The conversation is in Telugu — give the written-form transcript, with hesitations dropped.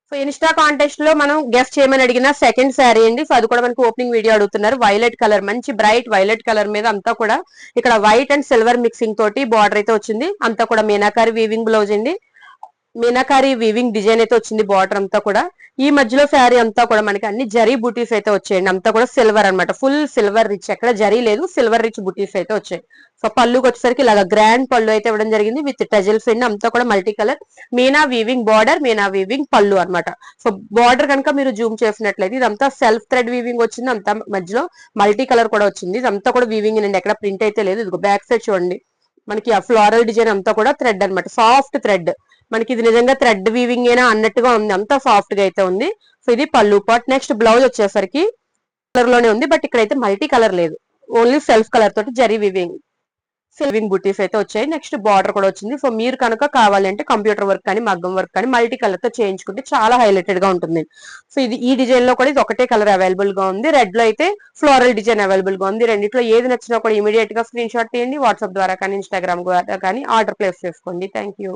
సో ఇన్స్టా కాంటెస్ట్ లో మనం గెస్ట్ చేయమని అడిగిన సెకండ్ శారీ అండి. సో అది కూడా మనకి ఓపెనింగ్ వీడియో అడుగుతున్నారు. వైలెట్ కలర్, మంచి బ్రైట్ వైలెట్ కలర్ మీద అంతా కూడా ఇక్కడ వైట్ అండ్ సిల్వర్ మిక్సింగ్ తోటి బార్డర్ అయితే వచ్చింది. అంతా కూడా మీనాకారి వీవింగ్ బ్లౌజ్ అండి. మీనాకారి వీవింగ్ డిజైన్ అయితే వచ్చింది బార్డర్ అంతా కూడా. ఈ మధ్యలో శారీ అంతా కూడా మనకి అన్ని జరీ బుటీస్ అయితే వచ్చాయండి. అంతా కూడా సిల్వర్ అనమాట, ఫుల్ సిల్వర్ రిచ్, ఎక్కడ జరీ లేదు, సిల్వర్ రిచ్ బుటీస్ అయితే వచ్చాయి. సో పళ్ళుకి వచ్చేసరికి ఇలాగా గ్రాండ్ పళ్ళు అయితే ఇవ్వడం జరిగింది విత్ టజల్స్ అండి. అంతా కూడా multi colour Meena weaving border, Meena weaving పళ్ళు అనమాట. సో బార్డర్ కనుక మీరు జూమ్ చేసినట్లయితే ఇదంతా సెల్ఫ్ థ్రెడ్ వీవింగ్ వచ్చింది. అంతా మధ్యలో మల్టీ కలర్ కూడా వచ్చింది. ఇదంతా కూడా వీవింగ్ అండి, ఎక్కడ ప్రింట్ అయితే లేదు. ఇది బ్యాక్ సైడ్ చూడండి, మనకి ఆ ఫ్లోరల్ డిజైన్ అంతా కూడా థ్రెడ్ అనమాట, సాఫ్ట్ థ్రెడ్. మనకి ఇది నిజంగా థ్రెడ్ వీవింగ్ ఏనా అన్నట్టుగా ఉంది, అంతా సాఫ్ట్ గా అయితే ఉంది. సో ఇది పళ్ళు పార్ట్. నెక్స్ట్ బ్లౌజ్ వచ్చేసరికి కలర్ లోనే ఉంది, బట్ ఇక్కడైతే మల్టీ కలర్ లేదు, ఓన్లీ సెల్ఫ్ కలర్ తోటి జరీ వీవింగ్ సిల్వింగ్ బుటీస్ అయితే వచ్చాయి. నెక్స్ట్ బార్డర్ కూడా వచ్చింది. సో మీరు కనుక కావాలంటే కంప్యూటర్ వర్క్ కానీ మగ్గం వర్క్ కానీ మల్టీ కలర్ తో చేయించుకుంటే చాలా హైలైటెడ్ గా ఉంటుంది. సో ఇది ఈ డిజైన్ లో కూడా ఇది ఒకటే కలర్ అవైలబుల్ గా ఉంది. రెడ్ లో అయితే ఫ్లోరల్ డిజైన్ అవైలబుల్ గా ఉంది. రెండిట్లో ఏది నచ్చినా కూడా ఇమీడియట్ గా స్క్రీన్ షాట్ తీయండి, వాట్సాప్ ద్వారా కానీ ఇన్స్టాగ్రామ్ ద్వారా కానీ ఆర్డర్ ప్లేస్ చేసుకోండి. Thank you.